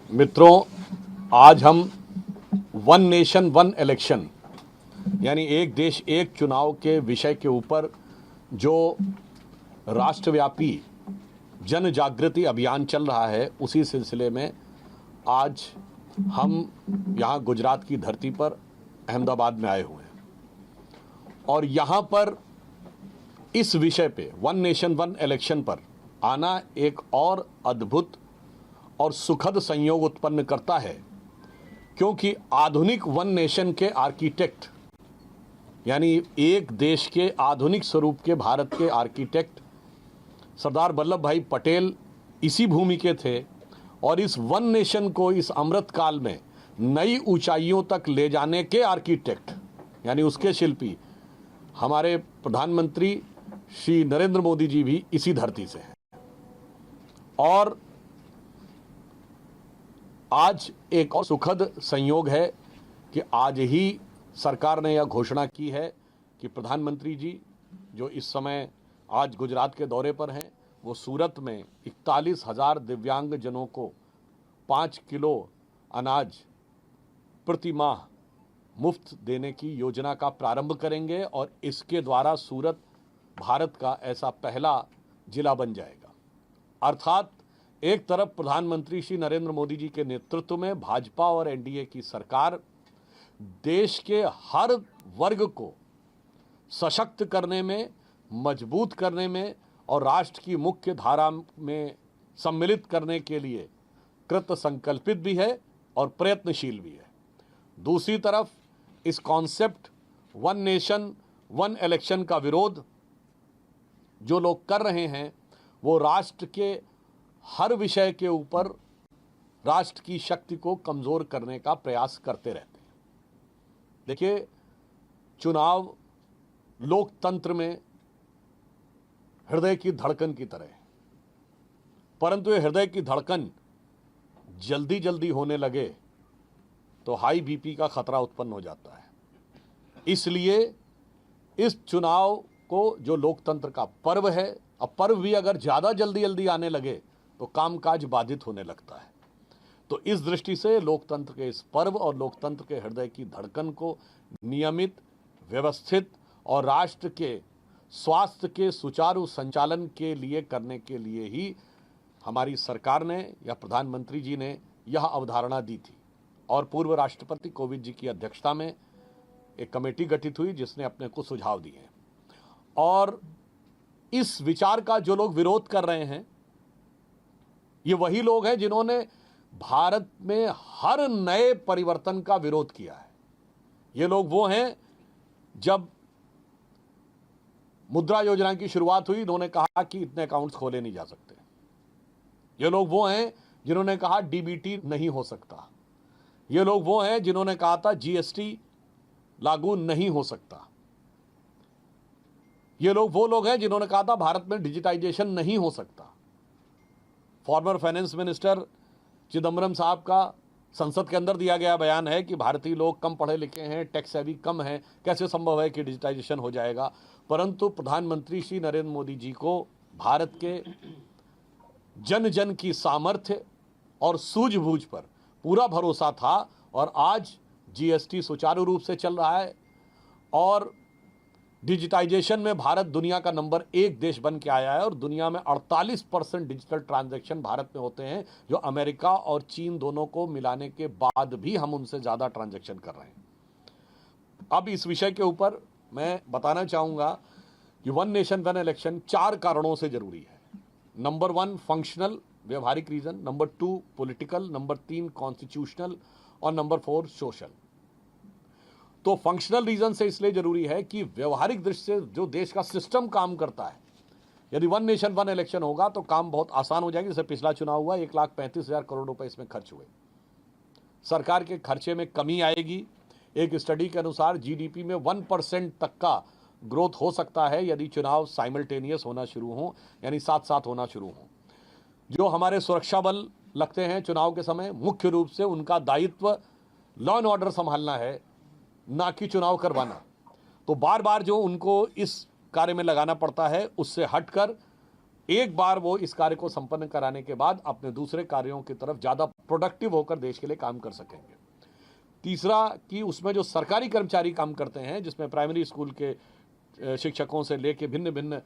मित्रों, आज हम वन नेशन वन इलेक्शन यानी एक देश एक चुनाव के विषय के ऊपर जो राष्ट्रव्यापी जन जागृति अभियान चल रहा है, उसी सिलसिले में आज हम यहाँ गुजरात की धरती पर अहमदाबाद में आए हुए हैं और यहाँ पर इस विषय पे वन नेशन वन इलेक्शन पर आना एक और अद्भुत और सुखद संयोग उत्पन्न करता है, क्योंकि आधुनिक वन नेशन के आर्किटेक्ट यानी एक देश के आधुनिक स्वरूप के भारत के आर्किटेक्ट सरदार वल्लभ भाई पटेल इसी भूमि के थे और इस वन नेशन को इस अमृत काल में नई ऊंचाइयों तक ले जाने के आर्किटेक्ट यानी उसके शिल्पी हमारे प्रधानमंत्री श्री नरेंद्र मोदी जी भी इसी धरती से हैं। और आज एक और सुखद संयोग है कि आज ही सरकार ने यह घोषणा की है कि प्रधानमंत्री जी जो इस समय आज गुजरात के दौरे पर हैं, वो सूरत में 41,000 दिव्यांग जनों को 5 किलो अनाज प्रति माह मुफ्त देने की योजना का प्रारंभ करेंगे और इसके द्वारा सूरत भारत का ऐसा पहला जिला बन जाएगा। अर्थात एक तरफ प्रधानमंत्री श्री नरेंद्र मोदी जी के नेतृत्व में भाजपा और एनडीए की सरकार देश के हर वर्ग को सशक्त करने में, मजबूत करने में और राष्ट्र की मुख्य धारा में सम्मिलित करने के लिए कृत संकल्पित भी है और प्रयत्नशील भी है। दूसरी तरफ इस concept one nation one election का विरोध जो लोग कर रहे हैं, वो राष्ट्र के हर विषय के ऊपर राष्ट्र की शक्ति को कमजोर करने का प्रयास करते रहते हैं। देखिए, चुनाव लोकतंत्र में हृदय की धड़कन की तरह है, परंतु ये हृदय की धड़कन जल्दी जल्दी होने लगे तो हाई बीपी का खतरा उत्पन्न हो जाता है। इसलिए इस चुनाव को जो लोकतंत्र का पर्व है, अब पर्व भी अगर ज़्यादा जल्दी जल्दी आने लगे तो कामकाज बाधित होने लगता है। तो इस दृष्टि से लोकतंत्र के इस पर्व और लोकतंत्र के हृदय की धड़कन को नियमित, व्यवस्थित और राष्ट्र के स्वास्थ्य के सुचारू संचालन के लिए करने के लिए ही हमारी सरकार ने या प्रधानमंत्री जी ने यह अवधारणा दी थी और पूर्व राष्ट्रपति कोविंद जी की अध्यक्षता में एक कमेटी गठित हुई जिसने अपने कुछ सुझाव दिए हैं। और इस विचार का जो लोग विरोध कर रहे हैं, ये वही लोग हैं जिन्होंने भारत में हर नए परिवर्तन का विरोध किया है। ये लोग वो हैं, जब मुद्रा योजना की शुरुआत हुई इन्होंने कहा कि इतने अकाउंट्स खोले नहीं जा सकते। ये लोग वो हैं जिन्होंने कहा डीबीटी नहीं हो सकता। ये लोग वो हैं जिन्होंने कहा था जीएसटी लागू नहीं हो सकता। ये लोग वो लोग हैं जिन्होंने कहा था भारत में डिजिटाइजेशन नहीं हो सकता। फॉर्मर फाइनेंस मिनिस्टर चिदम्बरम साहब का संसद के अंदर दिया गया बयान है कि भारतीय लोग कम पढ़े लिखे हैं, टैक्स हैवी कम है, कैसे संभव है कि डिजिटाइजेशन हो जाएगा। परंतु प्रधानमंत्री श्री नरेंद्र मोदी जी को भारत के जन जन की सामर्थ्य और सूझबूझ पर पूरा भरोसा था और आज जीएसटी सुचारू रूप से चल रहा है और डिजिटाइजेशन में भारत दुनिया का नंबर 1 देश बन के आया है और दुनिया में 48% डिजिटल ट्रांजैक्शन भारत में होते हैं, जो अमेरिका और चीन दोनों को मिलाने के बाद भी हम उनसे ज़्यादा ट्रांजैक्शन कर रहे हैं। अब इस विषय के ऊपर मैं बताना चाहूँगा कि वन नेशन वन इलेक्शन 4 कारणों से ज़रूरी है। नंबर 1 फंक्शनल, व्यवहारिक reason, number 2 political, number 3 constitutional और नंबर 4 सोशल। तो फंक्शनल रीजन से इसलिए जरूरी है कि व्यवहारिक दृष्टि से जो देश का सिस्टम काम करता है, यदि वन नेशन वन इलेक्शन होगा तो काम बहुत आसान हो जाएगा। जैसे पिछला चुनाव हुआ, 1,35,000 करोड़ रुपए इसमें खर्च हुए, सरकार के खर्चे में कमी आएगी। एक स्टडी के अनुसार जीडीपी में 1% तक का ग्रोथ हो सकता है यदि चुनाव साइमल्टेनियस होना शुरू हो, यानी साथ साथ होना शुरू हो। जो हमारे सुरक्षा बल लगते हैं चुनाव के समय, मुख्य रूप से उनका दायित्व लॉ एंड ऑर्डर संभालना है, ना कि चुनाव करवाना। तो बार बार जो उनको इस कार्य में लगाना पड़ता है, उससे हटकर एक बार वो इस कार्य को संपन्न कराने के बाद अपने दूसरे कार्यों की तरफ ज़्यादा प्रोडक्टिव होकर देश के लिए काम कर सकेंगे। तीसरा कि उसमें जो सरकारी कर्मचारी काम करते हैं, जिसमें प्राइमरी स्कूल के शिक्षकों से लेके भिन्न भिन्न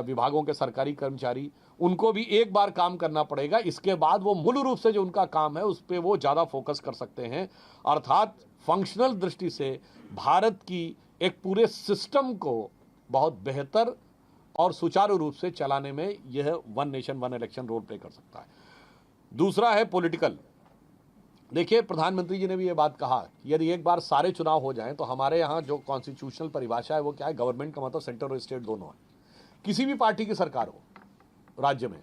विभागों के सरकारी कर्मचारी, उनको भी एक बार काम करना पड़ेगा। इसके बाद वो मूल रूप से जो उनका काम है उस पर वो ज़्यादा फोकस कर सकते हैं। अर्थात फंक्शनल दृष्टि से भारत की एक पूरे सिस्टम को बहुत बेहतर और सुचारू रूप से चलाने में यह one nation one election role play कर सकता है। दूसरा है पॉलिटिकल। देखिए, प्रधानमंत्री जी ने भी ये बात कहा कि यदि एक बार सारे चुनाव हो जाएं तो हमारे यहाँ जो कॉन्स्टिट्यूशनल परिभाषा है वो क्या है, गवर्नमेंट का मतलब सेंटर और स्टेट दोनों है। किसी भी पार्टी की सरकार हो राज्य में,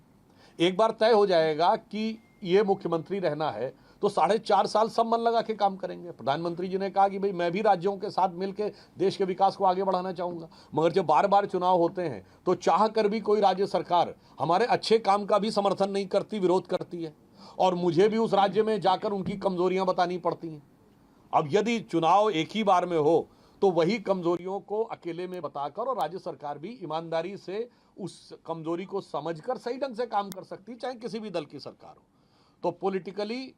एक बार तय हो जाएगा कि ये मुख्यमंत्री रहना है तो 4.5 साल सब मन लगा के काम करेंगे। प्रधानमंत्री जी ने कहा कि भाई मैं भी राज्यों के साथ मिलकर देश के विकास को आगे बढ़ाना चाहूंगा, मगर जब बार बार चुनाव होते हैं तो चाह कर भी कोई राज्य सरकार हमारे अच्छे काम का भी समर्थन नहीं करती, विरोध करती है, और मुझे भी उस राज्य में जाकर उनकी कमजोरियां बतानी पड़ती हैं। अब यदि चुनाव एक ही बार में हो तो वही कमजोरियों को अकेले में बताकर और राज्य सरकार भी ईमानदारी से उस कमजोरी को समझकर सही ढंग से काम कर सकती, चाहे किसी भी दल की सरकार हो। तो पॉलिटिकली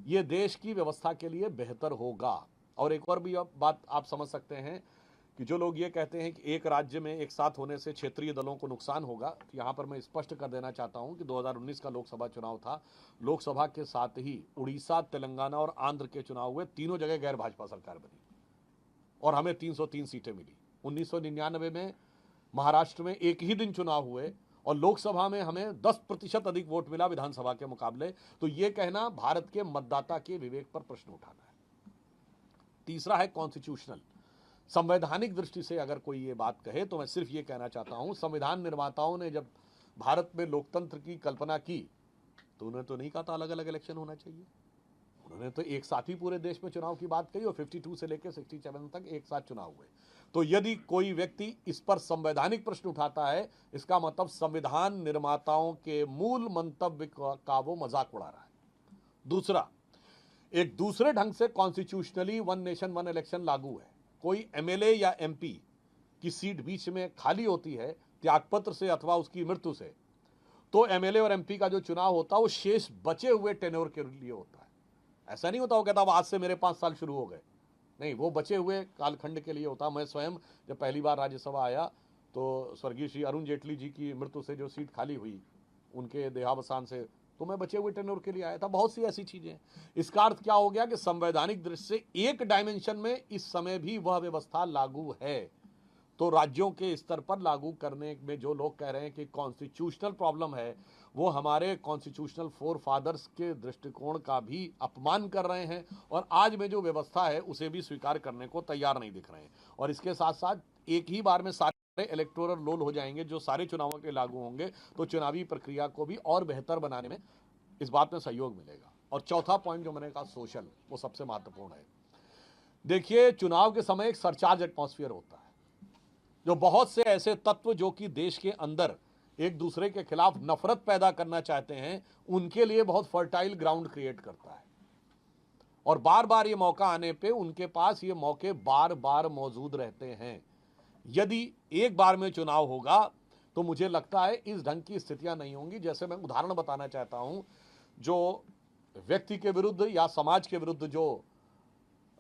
ये देश की व्यवस्था के लिए बेहतर होगा। और एक और भी बात आप समझ सकते हैं कि जो लोग ये कहते हैं कि एक राज्य में एक साथ होने से क्षेत्रीय दलों को नुकसान होगा, तो यहाँ पर मैं स्पष्ट कर देना चाहता हूँ कि 2019 का लोकसभा चुनाव था, लोकसभा के साथ ही उड़ीसा, तेलंगाना और आंध्र के चुनाव हुए, तीनों जगह गैर भाजपा सरकार बनी और हमें 303 सीटें मिली। 1999 में महाराष्ट्र में एक ही दिन चुनाव हुए और लोकसभा में हमें 10% अधिक वोट मिला विधानसभा के मुकाबले। तो ये कहना भारत के मतदाता के विवेक पर प्रश्न उठाना है। तीसरा है कॉन्स्टिट्यूशनल। संवैधानिक दृष्टि से अगर कोई ये बात कहे तो मैं सिर्फ ये कहना चाहता हूं, संविधान निर्माताओं ने जब भारत में लोकतंत्र की कल्पना की तो उन्होंने तो नहीं कहा था अलग अलग इलेक्शन होना चाहिए। उन्होंने तो एक साथ ही पूरे देश में चुनाव की बात कही और 52 से लेकर 67 तक एक साथ चुनाव हुए। तो यदि कोई व्यक्ति इस पर संवैधानिक प्रश्न उठाता है, इसका मतलब संविधान निर्माताओं के मूल मंतव्य का वो मजाक उड़ा रहा है। दूसरा, एक दूसरे ढंग से constitutionally one nation one election लागू है। कोई एमएलए या एमपी की सीट बीच में खाली होती है त्यागपत्र से अथवा उसकी मृत्यु से, तो एमएलए और एमपी का जो चुनाव होता है वो शेष बचे हुए टेन्योर के लिए होता है। ऐसा नहीं होता वो कहता आज से मेरे 5 साल शुरू हो गए, नहीं, वो बचे हुए कालखंड के लिए होता। मैं स्वयं जब पहली बार राज्यसभा आया तो स्वर्गीय श्री अरुण जेटली जी की मृत्यु से जो सीट खाली हुई उनके देहावसान से, तो मैं बचे हुए टेन्योर के लिए आया था। बहुत सी ऐसी चीजें। इसका अर्थ क्या हो गया कि संवैधानिक दृष्टि से एक डायमेंशन में इस समय भी वह व्यवस्था लागू है। तो राज्यों के स्तर पर लागू करने में जो लोग कह रहे हैं कि कॉन्स्टिट्यूशनल प्रॉब्लम है, वो हमारे कॉन्स्टिट्यूशनल फोर फादर्स के दृष्टिकोण का भी अपमान कर रहे हैं और आज में जो व्यवस्था है उसे भी स्वीकार करने को तैयार नहीं दिख रहे हैं। और इसके साथ साथ एक ही बार में सारे इलेक्टोरल रोल हो जाएंगे जो सारे चुनावों के लागू होंगे, तो चुनावी प्रक्रिया को भी और बेहतर बनाने में इस बात में सहयोग मिलेगा। और चौथा पॉइंट जो मैंने कहा सोशल, वो सबसे महत्वपूर्ण है। देखिए, चुनाव के समय एक सरचार्ज एटमॉस्फेयर होता है जो बहुत से ऐसे तत्व जो कि देश के अंदर एक दूसरे के खिलाफ नफरत पैदा करना चाहते हैं उनके लिए बहुत फर्टाइल ग्राउंड क्रिएट करता है। और बार बार ये मौका आने पे उनके पास ये मौके बार बार मौजूद रहते हैं। यदि एक बार में चुनाव होगा तो मुझे लगता है इस ढंग की स्थितियां नहीं होंगी। जैसे मैं उदाहरण बताना चाहता हूं, जो व्यक्ति के विरुद्ध या समाज के विरुद्ध जो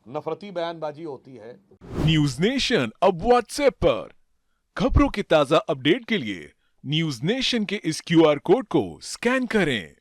नफरती बयानबाजी होती है। न्यूज नेशन अब व्हाट्सएप पर खबरों के ताजा अपडेट के लिए न्यूज नेशन के इस क्यूआर कोड को स्कैन करें।